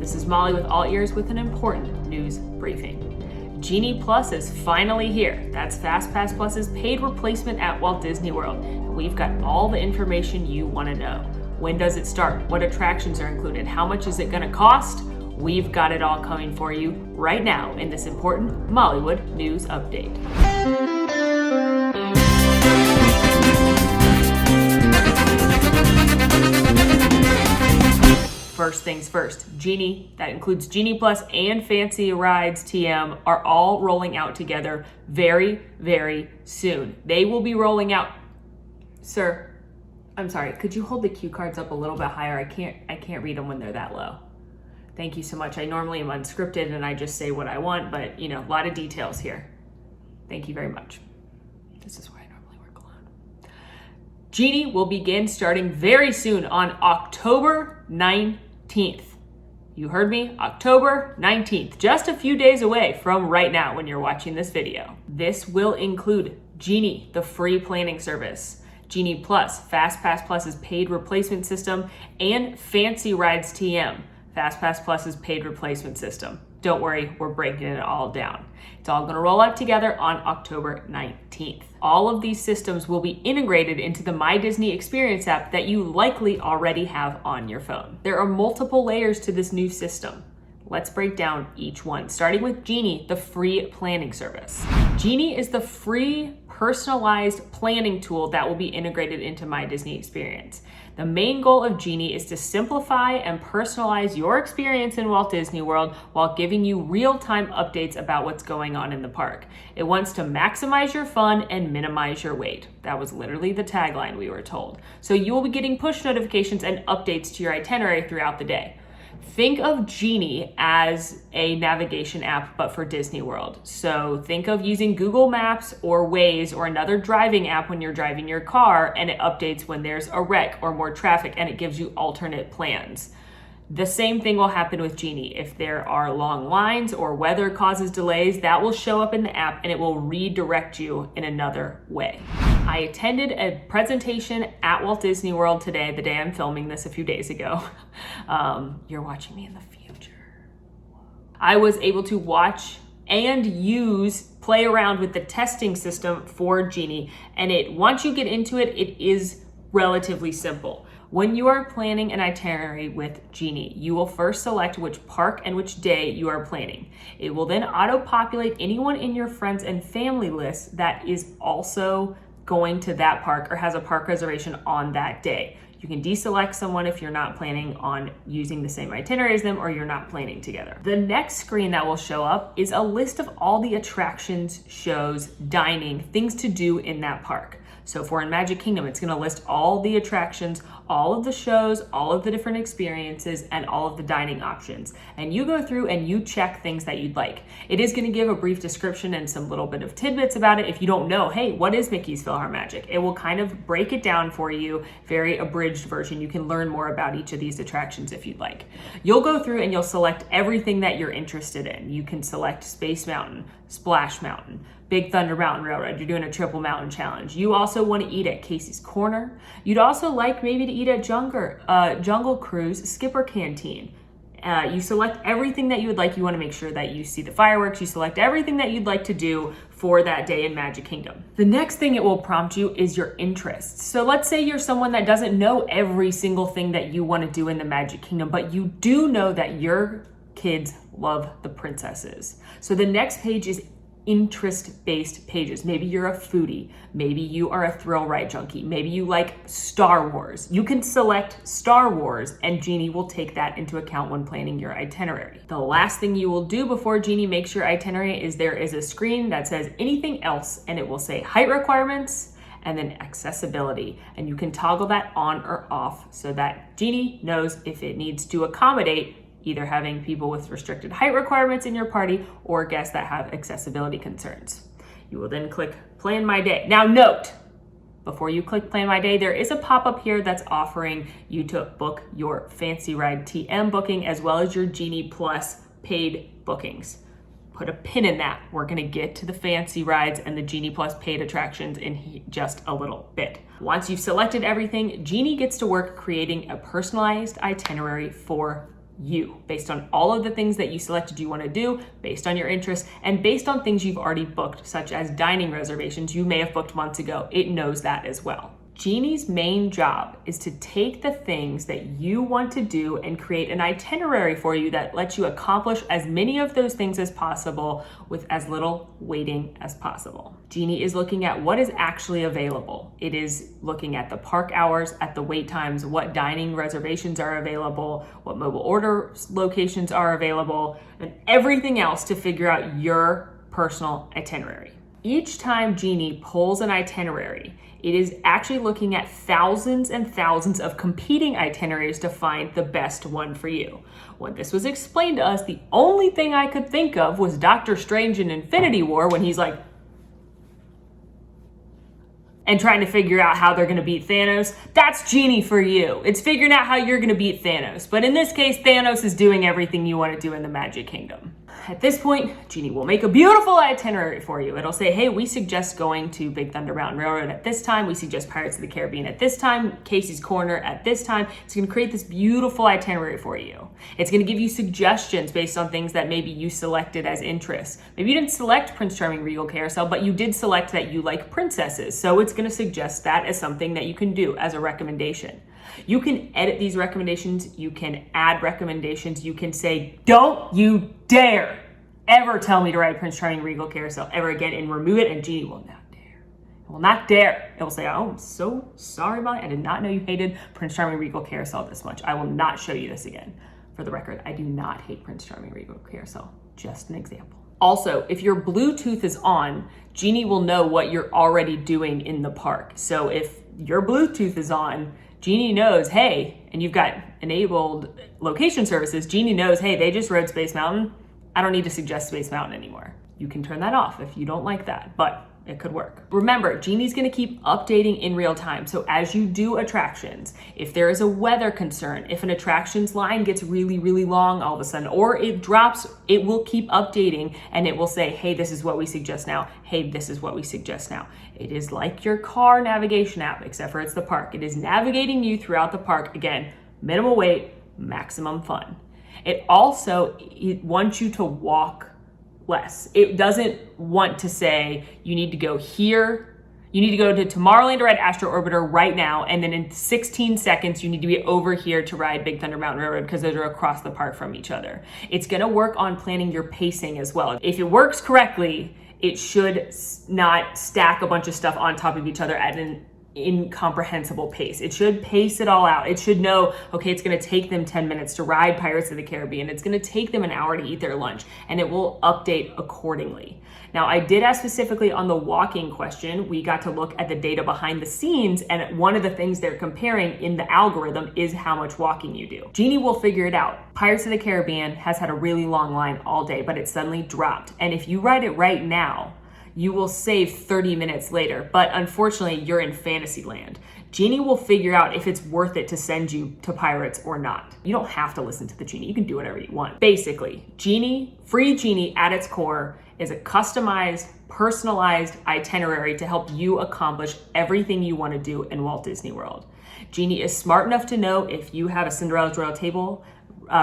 This is Molly with AllEars with an important news briefing. Genie Plus is finally here. That's FastPass Plus's paid replacement at Walt Disney World. We've got all the information you want to know. When does it start? What attractions are included? How much is it going to cost? We've got it all coming for you right now in this important Mollywood news update. First things first, Genie, that includes Genie Plus and Fancy Rides TM, are all rolling out together very, very soon. They will be rolling out. Sir, I'm sorry, could you hold the cue cards up a little bit higher? I can't read them when they're that low. Thank you so much. I normally am unscripted and I just say what I want, but a lot of details here. Thank you very much. This is where I normally work alone. Genie will begin starting very soon on October 19th. You heard me, October 19th, just a few days away from right now when you're watching this video. This will include Genie, the free planning service, Genie Plus, FastPass Plus's paid replacement system, and Fancy Rides TM, FastPass Plus's paid replacement system. Don't worry, we're breaking it all down. It's all gonna roll out together on October 19th. All of these systems will be integrated into the My Disney Experience app that you likely already have on your phone. There are multiple layers to this new system. Let's break down each one, starting with Genie, the free planning service. Genie is the free personalized planning tool that will be integrated into My Disney Experience. The main goal of Genie is to simplify and personalize your experience in Walt Disney World while giving you real-time updates about what's going on in the park. It wants to maximize your fun and minimize your wait. That was literally the tagline we were told. So you will be getting push notifications and updates to your itinerary throughout the day. Think of Genie as a navigation app, but for Disney World. So think of using Google Maps or Waze or another driving app when you're driving your car, and it updates when there's a wreck or more traffic, and it gives you alternate plans. The same thing will happen with Genie. If there are long lines or weather causes delays, that will show up in the app and it will redirect you in another way. I attended a presentation at Walt Disney World today, the day I'm filming this a few days ago. You're watching me in the future. I was able to watch and play around with the testing system for Genie. And once you get into it, it is relatively simple. When you are planning an itinerary with Genie, you will first select which park and which day you are planning. It will then auto-populate anyone in your friends and family list that is also going to that park or has a park reservation on that day. You can deselect someone if you're not planning on using the same itinerary as them or you're not planning together. The next screen that will show up is a list of all the attractions, shows, dining, things to do in that park. So if we're in Magic Kingdom, it's gonna list all the attractions, all of the shows, all of the different experiences, and all of the dining options. And you go through and you check things that you'd like. It is gonna give a brief description and some little bit of tidbits about it if you don't know, hey, what is Mickey's PhilharMagic? It will kind of break it down for you, very abridged version. You can learn more about each of these attractions if you'd like. You'll go through and you'll select everything that you're interested in. You can select Space Mountain, Splash Mountain, Big Thunder Mountain Railroad. You're doing a triple mountain challenge. You also want to eat at Casey's Corner. You'd also like maybe to eat at Jungle Cruise, Skipper Canteen. You select everything that you would like. You want to make sure that you see the fireworks. You select everything that you'd like to do for that day in Magic Kingdom. The next thing it will prompt you is your interests. So let's say you're someone that doesn't know every single thing that you want to do in the Magic Kingdom, but you do know that your kids love the princesses. So the next page is interest-based pages. Maybe you're a foodie. Maybe you are a thrill ride junkie. Maybe you like Star Wars. You can select Star Wars and Genie will take that into account when planning your itinerary. The last thing you will do before Genie makes your itinerary is there is a screen that says anything else, and it will say height requirements and then accessibility. And you can toggle that on or off so that Genie knows if it needs to accommodate either having people with restricted height requirements in your party or guests that have accessibility concerns. You will then click Plan My Day. Now note, before you click Plan My Day, there is a pop-up here that's offering you to book your Fancy Ride TM booking as well as your Genie Plus paid bookings. Put a pin in that. We're gonna get to the Fancy Rides and the Genie Plus paid attractions in just a little bit. Once you've selected everything, Genie gets to work creating a personalized itinerary for you, based on all of the things that you selected you want to do, based on your interests, and based on things you've already booked, such as dining reservations you may have booked months ago. It knows that as well. Genie's main job is to take the things that you want to do and create an itinerary for you that lets you accomplish as many of those things as possible with as little waiting as possible. Genie is looking at what is actually available. It is looking at the park hours, at the wait times, what dining reservations are available, what mobile order locations are available, and everything else to figure out your personal itinerary. Each time Genie pulls an itinerary, it is actually looking at thousands and thousands of competing itineraries to find the best one for you. When this was explained to us, the only thing I could think of was Doctor Strange in Infinity War when he's like, and trying to figure out how they're going to beat Thanos. That's Genie for you. It's figuring out how you're going to beat Thanos. But in this case, Thanos is doing everything you want to do in the Magic Kingdom. At this point, Genie will make a beautiful itinerary for you. It'll say, hey, we suggest going to Big Thunder Mountain Railroad at this time. We suggest Pirates of the Caribbean at this time, Casey's Corner at this time. It's going to create this beautiful itinerary for you. It's going to give you suggestions based on things that maybe you selected as interests. Maybe you didn't select Prince Charming Regal Carousel, but you did select that you like princesses. So it's going to suggest that as something that you can do as a recommendation. You can edit these recommendations. You can add recommendations. You can say, don't you dare ever tell me to ride Prince Charming Regal Carousel ever again, and remove it, and Genie will not dare. It will not dare. It will say, oh, I'm so sorry, Molly. I did not know you hated Prince Charming Regal Carousel this much. I will not show you this again. For the record, I do not hate Prince Charming Regal Carousel. Just an example. Also, if your Bluetooth is on, Genie will know what you're already doing in the park. So if your Bluetooth is on, Genie knows, hey, and you've got enabled location services, Genie knows, hey, they just rode Space Mountain. I don't need to suggest Space Mountain anymore. You can turn that off if you don't like that, but it could work. Remember, Genie's gonna keep updating in real time. So as you do attractions, if there is a weather concern, if an attractions line gets really, really long all of a sudden, or it drops, it will keep updating and it will say, hey, this is what we suggest now. Hey, this is what we suggest now. It is like your car navigation app, except for it's the park. It is navigating you throughout the park. Again, minimal wait, maximum fun. It also wants you to walk less. It doesn't want to say you need to go here, you need to go to Tomorrowland to ride Astro Orbiter right now, and then in 16 seconds you need to be over here to ride Big Thunder Mountain Railroad because those are across the park from each other. It's going to work on planning your pacing as well. If it works correctly, it should not stack a bunch of stuff on top of each other at an incomprehensible pace. It should pace it all out. It should know, okay, it's going to take them 10 minutes to ride Pirates of the Caribbean. It's going to take them an hour to eat their lunch, and it will update accordingly. Now, I did ask specifically on the walking question. We got to look at the data behind the scenes, and one of the things they're comparing in the algorithm is how much walking you do. Genie will figure it out. Pirates of the Caribbean has had a really long line all day, but it suddenly dropped. And if you ride it right now, you will save 30 minutes later, but unfortunately you're in Fantasyland. Genie will figure out if it's worth it to send you to Pirates or not. You don't have to listen to the Genie, you can do whatever you want. Basically, Genie, free Genie at its core is a customized, personalized itinerary to help you accomplish everything you want to do in Walt Disney World. Genie is smart enough to know if you have a Cinderella's Royal Table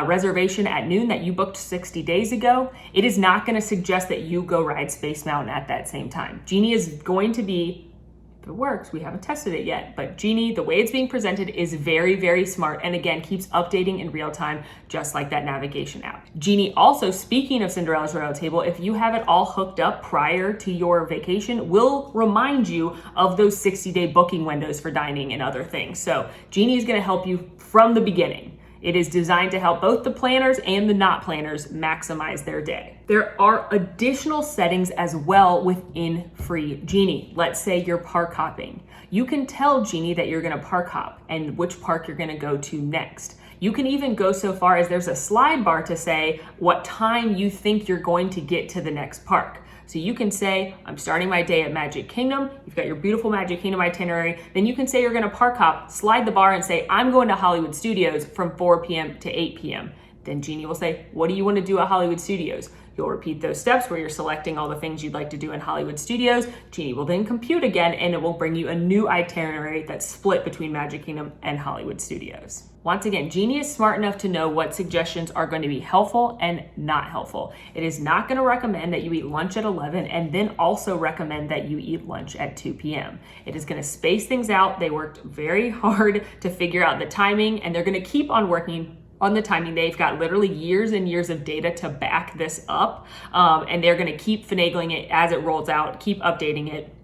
reservation at noon that you booked 60 days ago, it is not going to suggest that you go ride Space Mountain at that same time. Genie is going to be, if it works, we haven't tested it yet, but Genie, the way it's being presented is very, very smart, and again, keeps updating in real time, just like that navigation app. Genie also, speaking of Cinderella's Royal Table, if you have it all hooked up prior to your vacation, will remind you of those 60-day booking windows for dining and other things. So Genie is going to help you from the beginning. It is designed to help both the planners and the not planners maximize their day. There are additional settings as well within free Genie. Let's say you're park hopping. You can tell Genie that you're gonna park hop and which park you're gonna go to next. You can even go so far as there's a slide bar to say what time you think you're going to get to the next park. So you can say, I'm starting my day at Magic Kingdom. You've got your beautiful Magic Kingdom itinerary. Then you can say you're gonna park hop, slide the bar and say, I'm going to Hollywood Studios from 4 p.m. to 8 p.m. Then Genie will say, what do you want to do at Hollywood Studios? You'll repeat those steps where you're selecting all the things you'd like to do in Hollywood Studios. Genie will then compute again, and it will bring you a new itinerary that's split between Magic Kingdom and Hollywood Studios. Once again, Genie is smart enough to know what suggestions are going to be helpful and not helpful. It is not going to recommend that you eat lunch at 11 and then also recommend that you eat lunch at 2 p.m. It is going to space things out. They worked very hard to figure out the timing, and they're going to keep on working on the timing. They've got literally years and years of data to back this up, and they're going to keep finagling it as it rolls out, keep updating it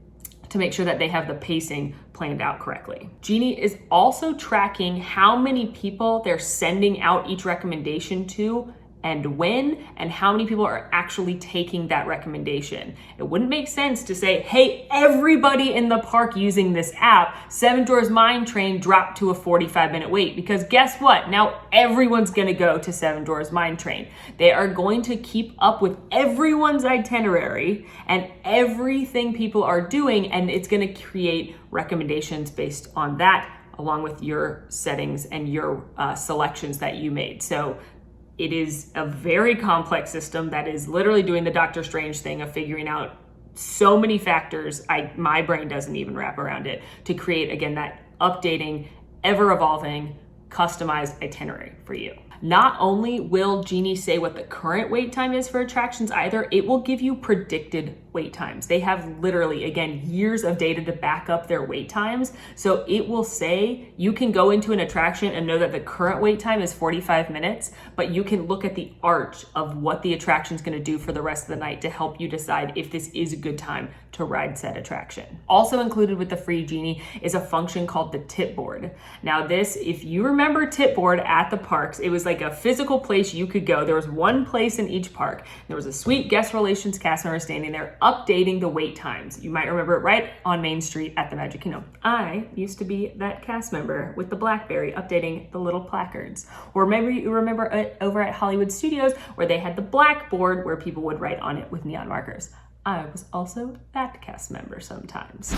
to make sure that they have the pacing planned out correctly. Genie is also tracking how many people they're sending out each recommendation to and when, and how many people are actually taking that recommendation. It wouldn't make sense to say, hey, everybody in the park using this app, Seven Dwarfs Mine Train dropped to a 45-minute wait, because guess what? Now everyone's gonna go to Seven Dwarfs Mine Train. They are going to keep up with everyone's itinerary and everything people are doing, and it's gonna create recommendations based on that, along with your settings and your selections that you made. So it is a very complex system that is literally doing the Doctor Strange thing of figuring out so many factors my brain doesn't even wrap around it, to create, again, that updating, ever-evolving, customized itinerary for you. Not only will Genie say what the current wait time is for attractions either, it will give you predicted wait times. They have literally, again, years of data to back up their wait times. So it will say you can go into an attraction and know that the current wait time is 45 minutes, but you can look at the arch of what the attraction is going to do for the rest of the night to help you decide if this is a good time to ride said attraction. Also included with the free Genie is a function called the tip board. Now this, if you remember tip board at the parks, it was like a physical place you could go. There was one place in each park. There was a sweet guest relations cast member standing there updating the wait times. You might remember it right on Main Street at the Magic Kingdom. I used to be that cast member with the BlackBerry updating the little placards. Or maybe you remember it over at Hollywood Studios where they had the blackboard where people would write on it with neon markers. I was also that cast member sometimes.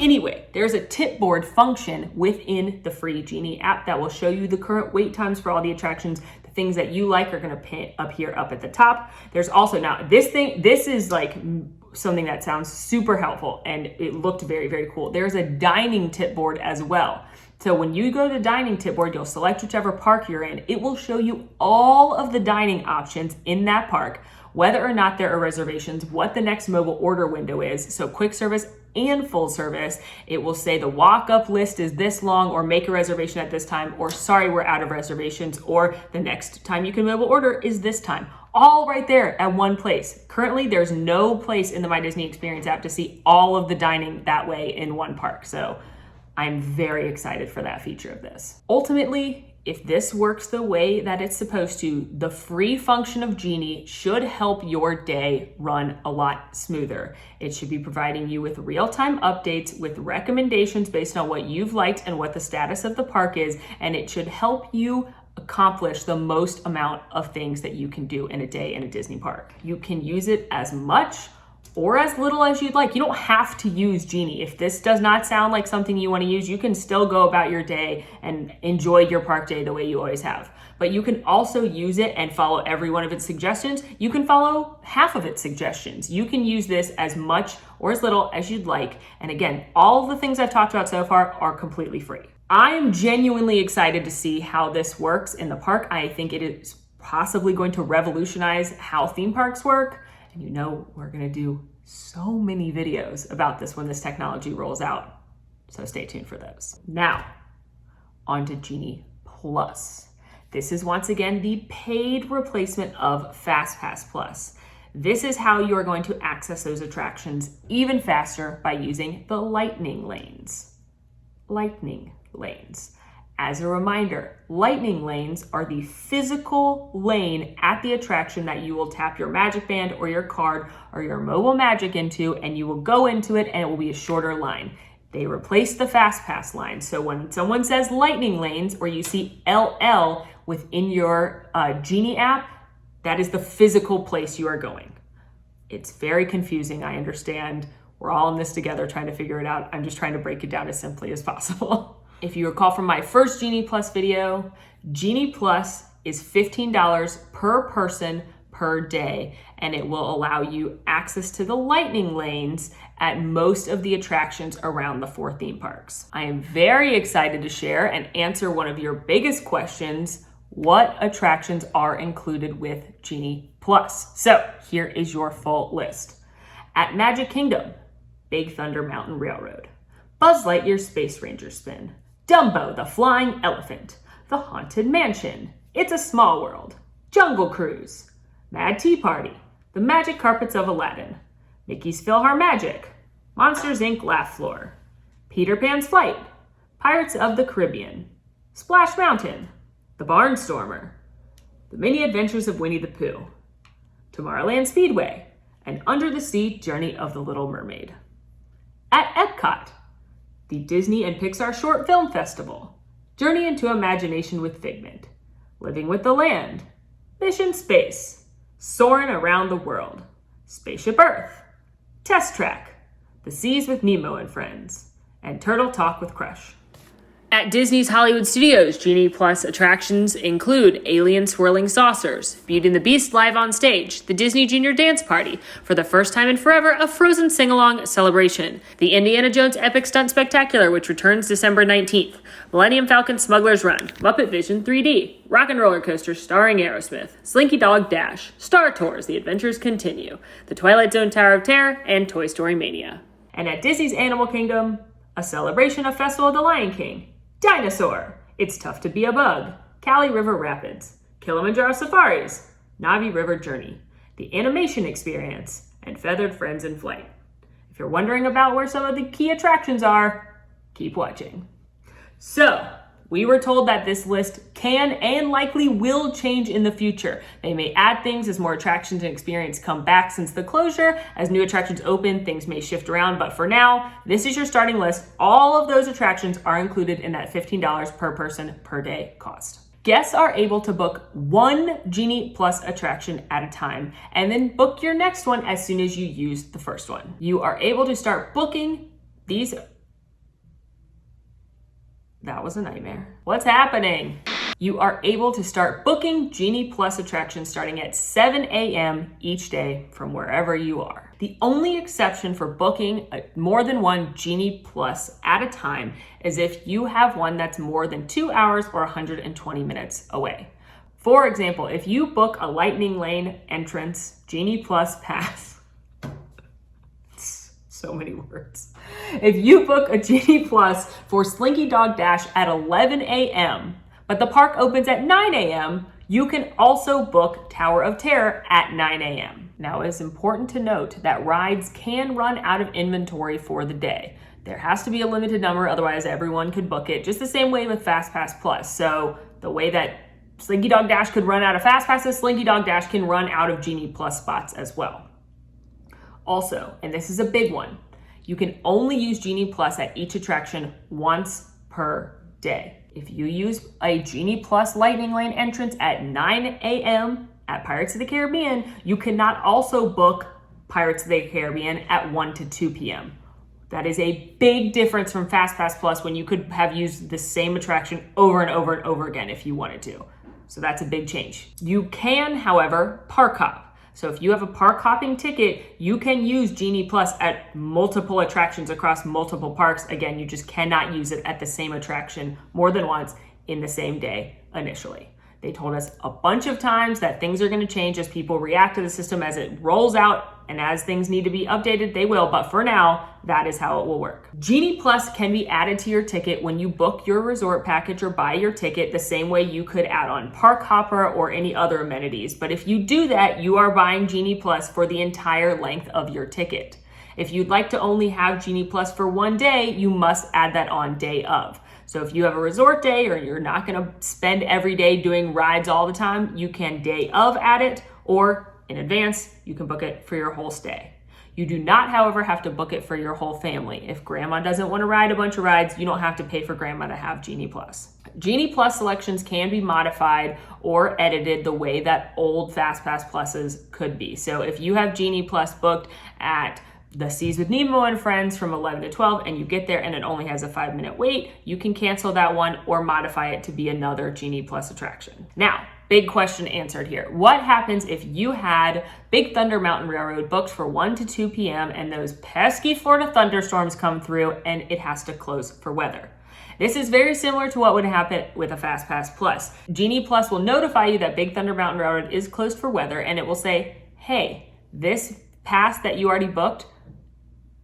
Anyway, there's a tip board function within the free Genie app that will show you the current wait times for all the attractions. The things that you like are going to appear up at the top. There's also, now this is like something that sounds super helpful, and it looked very, very cool. There's a dining tip board as well. So when you go to the dining tip board, you'll select whichever park you're in. It will show you all of the dining options in that park, whether or not there are reservations, what the next mobile order window is. So quick service and full service. It will say the walk-up list is this long, or make a reservation at this time, or sorry, we're out of reservations, or the next time you can mobile order is this time. All right there at one place. Currently, there's no place in the My Disney Experience app to see all of the dining that way in one park. So I'm very excited for that feature of this. Ultimately, if this works the way that it's supposed to, the free function of Genie should help your day run a lot smoother. It should be providing you with real-time updates with recommendations based on what you've liked and what the status of the park is, and it should help you accomplish the most amount of things that you can do in a day in a Disney park. You can use it as much or as little as you'd like. You don't have to use Genie. If this does not sound like something you want to use, you can still go about your day and enjoy your park day the way you always have. But you can also use it and follow every one of its suggestions. You can follow half of its suggestions. You can use this as much or as little as you'd like. And again, all of the things I've talked about so far are completely free. I am genuinely excited to see how this works in the park. I think it is possibly going to revolutionize how theme parks work. And you know, we're gonna do so many videos about this when this technology rolls out. So stay tuned for those. Now, on to Genie Plus. This is once again the paid replacement of FastPass Plus. This is how you are going to access those attractions even faster by using the Lightning Lanes. Lightning Lanes. As a reminder, lightning lanes are the physical lane at the attraction that you will tap your magic band or your card or your mobile magic into, and you will go into it and it will be a shorter line. They replaced the FastPass line. So when someone says lightning lanes or you see LL within your Genie app, that is the physical place you are going. It's very confusing, I understand. We're all in this together trying to figure it out. I'm just trying to break it down as simply as possible. if you recall from my first Genie Plus video, Genie Plus is $15 per person per day, and it will allow you access to the lightning lanes at most of the attractions around the 4 theme parks. I am very excited to share and answer one of your biggest questions: what attractions are included with Genie Plus? So here is your full list. At Magic Kingdom, Big Thunder Mountain Railroad, Buzz Lightyear Space Ranger Spin, Dumbo the Flying Elephant, The Haunted Mansion, It's a Small World, Jungle Cruise, Mad Tea Party, The Magic Carpets of Aladdin, Mickey's PhilharMagic, Monsters Inc. Laugh Floor, Peter Pan's Flight, Pirates of the Caribbean, Splash Mountain, The Barnstormer, The Mini Adventures of Winnie the Pooh, Tomorrowland Speedway, and Under the Sea Journey of the Little Mermaid. At Epcot, the Disney and Pixar Short Film Festival, Journey into Imagination with Figment, Living with the Land, Mission Space, Soarin' Around the World, Spaceship Earth, Test Track, The Seas with Nemo and Friends, and Turtle Talk with Crush. At Disney's Hollywood Studios, Genie Plus attractions include Alien Swirling Saucers, Beauty and the Beast live on stage, the Disney Junior Dance Party, for the first time in forever, a Frozen sing-along celebration, the Indiana Jones Epic Stunt Spectacular, which returns December 19th, Millennium Falcon Smuggler's Run, Muppet Vision 3D, Rock and Roller Coaster starring Aerosmith, Slinky Dog Dash, Star Tours, The Adventures Continue, The Twilight Zone Tower of Terror, and Toy Story Mania. And at Disney's Animal Kingdom, a celebration of Festival of the Lion King, Dinosaur, It's Tough to Be a Bug, Cali River Rapids, Kilimanjaro Safaris, Navi River Journey, the Animation Experience, and Feathered Friends in Flight. If you're wondering about where some of the key attractions are, keep watching. So, we were told that this list can and likely will change in the future. They may add things as more attractions and experience come back since the closure. As new attractions open, things may shift around, but for now, this is your starting list. All of those attractions are included in that $15 per person per day cost. Guests are able to book one Genie Plus attraction at a time and then book your next one as soon as you use the first one. You are able to start booking these. That was a nightmare. What's happening? You are able to start booking Genie Plus attractions starting at 7 a.m. each day from wherever you are. The only exception for booking more than one Genie Plus at a time is if you have one that's more than 2 hours or 120 minutes away. For example, if you book a Lightning Lane entrance Genie Plus pass, so many words. If you book a Genie Plus for Slinky Dog Dash at 11 a.m., but the park opens at 9 a.m., you can also book Tower of Terror at 9 a.m. Now, it is important to note that rides can run out of inventory for the day. There has to be a limited number, otherwise everyone could book it, just the same way with FastPass Plus. So the way that Slinky Dog Dash could run out of FastPasses, Slinky Dog Dash can run out of Genie Plus spots as well. Also, and this is a big one, you can only use Genie Plus at each attraction once per day. If you use a Genie Plus Lightning Lane entrance at 9 a.m. at Pirates of the Caribbean, you cannot also book Pirates of the Caribbean at 1 to 2 p.m. That is a big difference from FastPass Plus when you could have used the same attraction over and over and over again if you wanted to. So that's a big change. You can, however, park hop. So if you have a park hopping ticket, you can use Genie Plus at multiple attractions across multiple parks. Again, you just cannot use it at the same attraction more than once in the same day initially. They told us a bunch of times that things are going to change as people react to the system as it rolls out, and as things need to be updated, they will. But for now, that is how it will work. Genie Plus can be added to your ticket when you book your resort package or buy your ticket the same way you could add on Park Hopper or any other amenities. But if you do that, you are buying Genie Plus for the entire length of your ticket. If you'd like to only have Genie Plus for one day, you must add that on day of. So if you have a resort day or you're not going to spend every day doing rides all the time, you can day of add it, or in advance, you can book it for your whole stay. You do not, however, have to book it for your whole family. If grandma doesn't want to ride a bunch of rides, you don't have to pay for grandma to have Genie Plus. Genie Plus selections can be modified or edited the way that old FastPass Pluses could be. So if you have Genie Plus booked at the Seas with Nemo and Friends from 11 to 12 and you get there and it only has a 5-minute wait, you can cancel that one or modify it to be another Genie Plus attraction. Now, big question answered here. What happens if you had Big Thunder Mountain Railroad booked for 1 to 2 p.m. and those pesky Florida thunderstorms come through and it has to close for weather? This is very similar to what would happen with a FastPass Plus. Genie Plus will notify you that Big Thunder Mountain Railroad is closed for weather and it will say, hey, this pass that you already booked,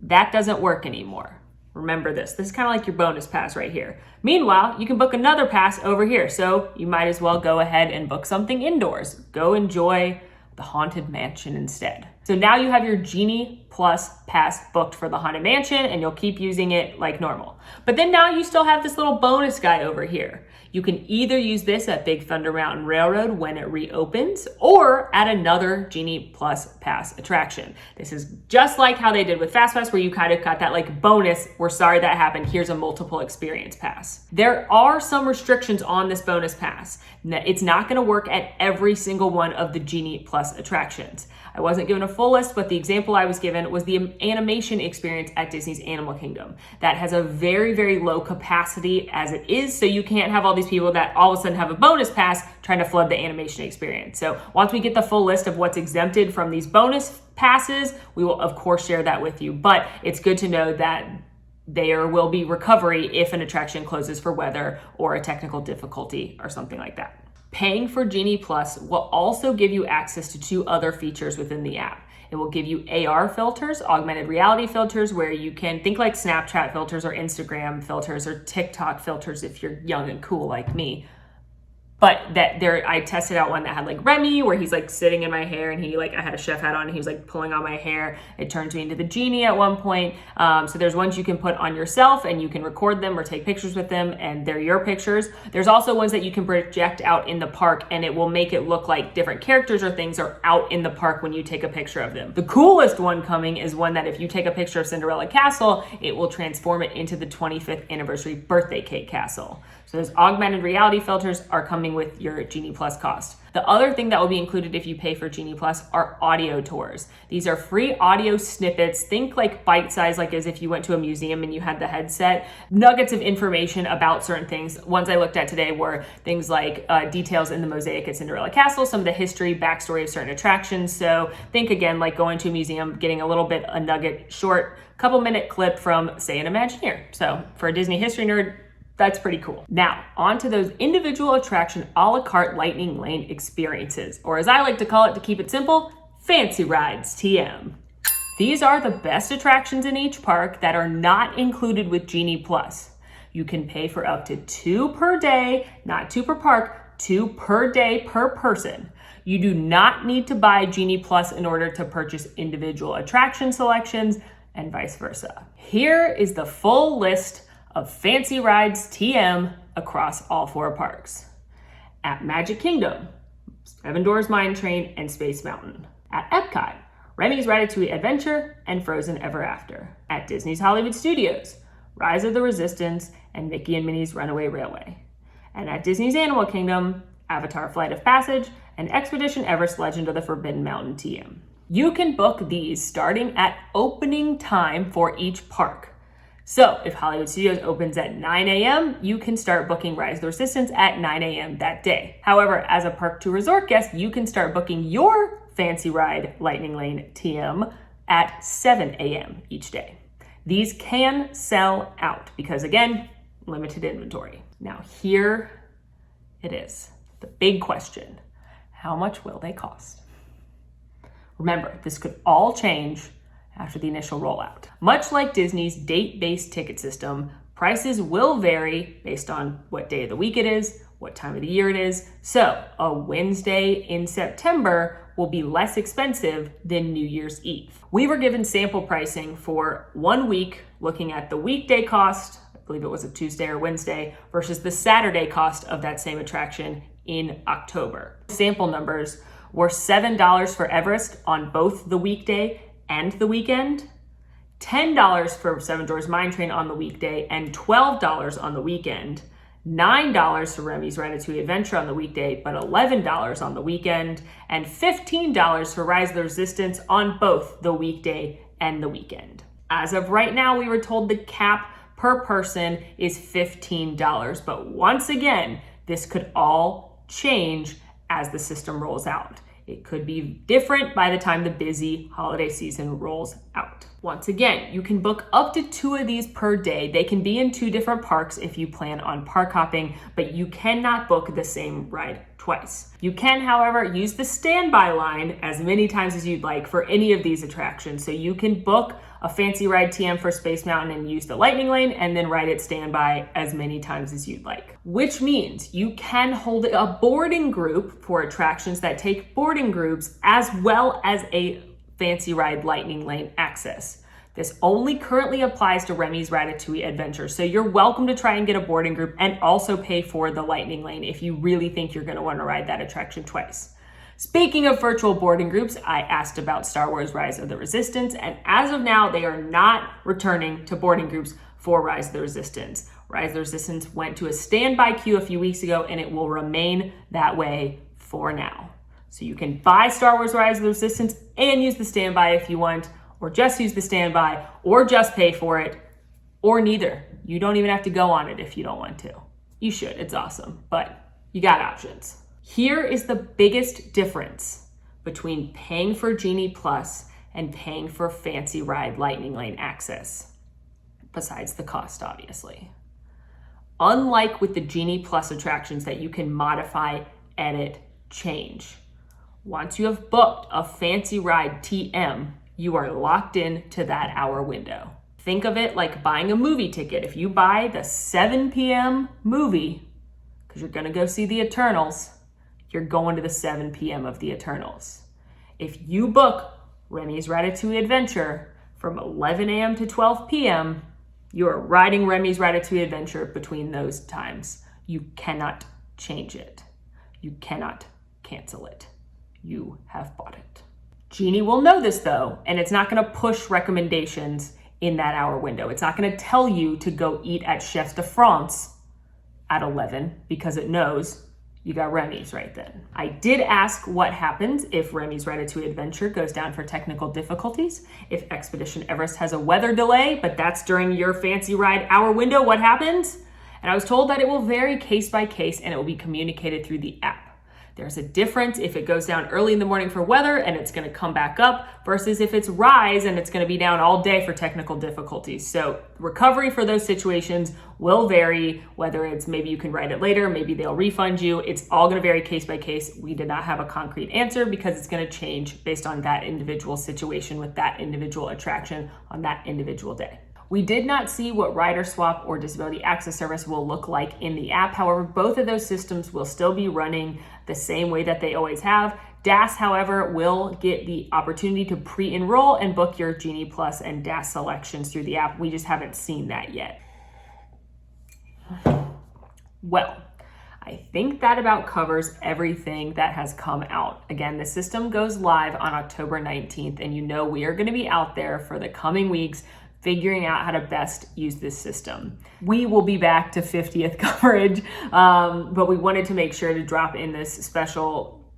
that doesn't work anymore. Remember this. This is kind of like your bonus pass right here. Meanwhile, you can book another pass over here. So you might as well go ahead and book something indoors. Go enjoy the Haunted Mansion instead. So now you have your Genie Plus pass booked for the Haunted Mansion and you'll keep using it like normal. But then now you still have this little bonus guy over here. You can either use this at Big Thunder Mountain Railroad when it reopens or at another Genie Plus pass attraction. This is just like how they did with FastPass where you kind of got that like bonus, we're sorry that happened, here's a multiple experience pass. There are some restrictions on this bonus pass. It's not gonna work at every single one of the Genie Plus attractions. I wasn't given a full list, but the example I was given was the animation experience at Disney's Animal Kingdom. That has a very, very low capacity as it is, so you can't have all these people that all of a sudden have a bonus pass trying to flood the animation experience. So once we get the full list of what's exempted from these bonus passes, we will of course share that with you, but it's good to know that there will be recovery if an attraction closes for weather or a technical difficulty or something like that. Paying for Genie Plus will also give you access to 2 other features within the app. It will give you AR filters, augmented reality filters, where you can think like Snapchat filters or Instagram filters or TikTok filters if you're young and cool like me. But I tested out one that had like Remy, where he's like sitting in my hair and I had a chef hat on and he was like pulling on my hair. It turns me into the genie at one point. So there's ones you can put on yourself and you can record them or take pictures with them and they're your pictures. There's also ones that you can project out in the park and it will make it look like different characters or things are out in the park when you take a picture of them. The coolest one coming is one that if you take a picture of Cinderella Castle, it will transform it into the 25th anniversary birthday cake castle. So those augmented reality filters are coming with your Genie Plus cost. The other thing that will be included if you pay for Genie Plus are audio tours. These are free audio snippets. Think like bite size, like as if you went to a museum and you had the headset. Nuggets of information about certain things. Ones I looked at today were things like details in the mosaic at Cinderella Castle, some of the history, backstory of certain attractions. So think again, like going to a museum, getting a nugget short, couple minute clip from say an Imagineer. So for a Disney history nerd, that's pretty cool. Now, on to those individual attraction a la carte lightning lane experiences, or as I like to call it to keep it simple, Fancy Rides TM. These are the best attractions in each park that are not included with Genie Plus. You can pay for up to 2 per day, not 2 per park, 2 per day per person. You do not need to buy Genie Plus in order to purchase individual attraction selections and vice versa. Here is the full list of Fancy Rides TM across all 4 parks. At Magic Kingdom, Seven Dwarfs Mine Train and Space Mountain. At Epcot, Remy's Ratatouille Adventure and Frozen Ever After. At Disney's Hollywood Studios, Rise of the Resistance and Mickey and Minnie's Runaway Railway. And at Disney's Animal Kingdom, Avatar Flight of Passage and Expedition Everest Legend of the Forbidden Mountain TM. You can book these starting at opening time for each park. So if Hollywood Studios opens at 9 a.m., you can start booking Rise of the Resistance at 9 a.m. that day. However, as a Park to Resort guest, you can start booking your Fancy Ride Lightning Lane TM at 7 a.m. each day. These can sell out because, again, limited inventory. Now here it is, the big question. How much will they cost? Remember, this could all change after the initial rollout. Much like Disney's date-based ticket system, prices will vary based on what day of the week it is, what time of the year it is. So a Wednesday in September will be less expensive than New Year's Eve. We were given sample pricing for 1 week, looking at the weekday cost, I believe it was a Tuesday or Wednesday, versus the Saturday cost of that same attraction in October. Sample numbers were $7 for Everest on both the weekday and the weekend, $10 for Seven Dwarfs Mine Train on the weekday and $12 on the weekend, $9 for Remy's Ratatouille Adventure on the weekday, but $11 on the weekend, and $15 for Rise of the Resistance on both the weekday and the weekend. As of right now, we were told the cap per person is $15, but once again, this could all change as the system rolls out. It could be different by the time the busy holiday season rolls out. Once again, you can book up to 2 of these per day. They can be in 2 different parks if you plan on park hopping, but you cannot book the same ride twice. You can, however, use the standby line as many times as you'd like for any of these attractions. So you can book a fancy ride TM for Space Mountain and use the lightning lane and then ride it standby as many times as you'd like. Which means you can hold a boarding group for attractions that take boarding groups as well as a fancy ride lightning lane access. This only currently applies to Remy's Ratatouille Adventure, so you're welcome to try and get a boarding group and also pay for the lightning lane if you really think you're going to want to ride that attraction twice. Speaking of virtual boarding groups, I asked about Star Wars Rise of the Resistance, and as of now, they are not returning to boarding groups for Rise of the Resistance. Rise of the Resistance went to a standby queue a few weeks ago, and it will remain that way for now. So you can buy Star Wars Rise of the Resistance and use the standby if you want, or just use the standby, or just pay for it, or neither. You don't even have to go on it if you don't want to. You should, it's awesome, but you got options. Here is the biggest difference between paying for Genie Plus and paying for Fancy Ride Lightning Lane access, besides the cost, obviously. Unlike with the Genie Plus attractions that you can modify, edit, change, once you have booked a Fancy Ride TM, you are locked in to that hour window. Think of it like buying a movie ticket. If you buy the 7 p.m. movie, because you're gonna go see the Eternals, you're going to the 7 p.m. of the Eternals. If you book Remy's Ratatouille Adventure from 11 a.m. to 12 p.m., you are riding Remy's Ratatouille Adventure between those times. You cannot change it. You cannot cancel it. You have bought it. Genie will know this though, and it's not gonna push recommendations in that hour window. It's not gonna tell you to go eat at Chefs de France at 11 because it knows you got Remy's right then. I did ask what happens if Remy's Ratatouille Adventure goes down for technical difficulties, if Expedition Everest has a weather delay, but that's during your fancy ride hour window, what happens? And I was told that it will vary case by case and it will be communicated through the app. There's a difference if it goes down early in the morning for weather and it's gonna come back up versus if it's rise and it's gonna be down all day for technical difficulties. So recovery for those situations will vary, whether it's maybe you can ride it later, maybe they'll refund you. It's all gonna vary case by case. We did not have a concrete answer because it's gonna change based on that individual situation with that individual attraction on that individual day. We did not see what Rider Swap or Disability Access Service will look like in the app. However, both of those systems will still be running the same way that they always have. DAS, however, will get the opportunity to pre-enroll and book your Genie Plus and DAS selections through the app. We just haven't seen that yet. Well, I think that about covers everything that has come out. Again, the system goes live on October 19th, and you know we are gonna be out there for the coming weeks figuring out how to best use this system. We will be back to 50th coverage, but we wanted to make sure to drop in this special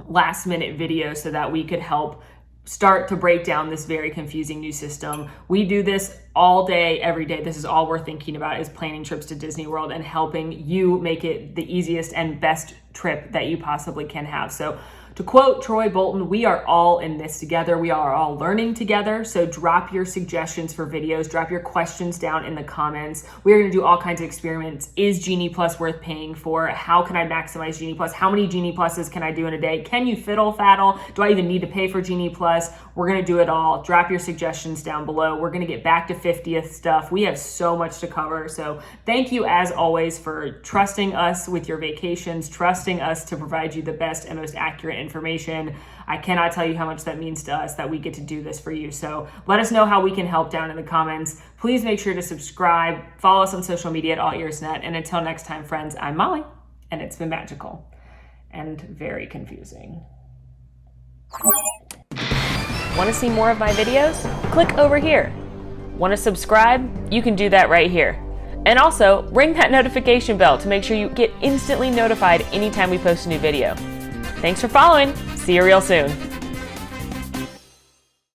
last minute video so that we could help start to break down this very confusing new system. We do this all day, every day. This is all we're thinking about is planning trips to Disney World and helping you make it the easiest and best trip that you possibly can have. So to quote Troy Bolton, we are all in this together. We are all learning together. So drop your suggestions for videos, drop your questions down in the comments. We're gonna do all kinds of experiments. Is Genie Plus worth paying for? How can I maximize Genie Plus? How many Genie Pluses can I do in a day? Can you fiddle faddle? Do I even need to pay for Genie Plus? We're gonna do it all. Drop your suggestions down below. We're gonna get back to 50th stuff. We have so much to cover. So thank you as always for trusting us with your vacations, trusting us to provide you the best and most accurate information. I cannot tell you how much that means to us that we get to do this for you. So let us know how we can help down in the comments. Please make sure to subscribe, follow us on social media at AllEars.net. And until next time, friends, I'm Molly, and it's been magical and very confusing. Want to see more of my videos? Click over here. Want to subscribe? You can do that right here. And also, ring that notification bell to make sure you get instantly notified anytime we post a new video. Thanks for following. See you real soon.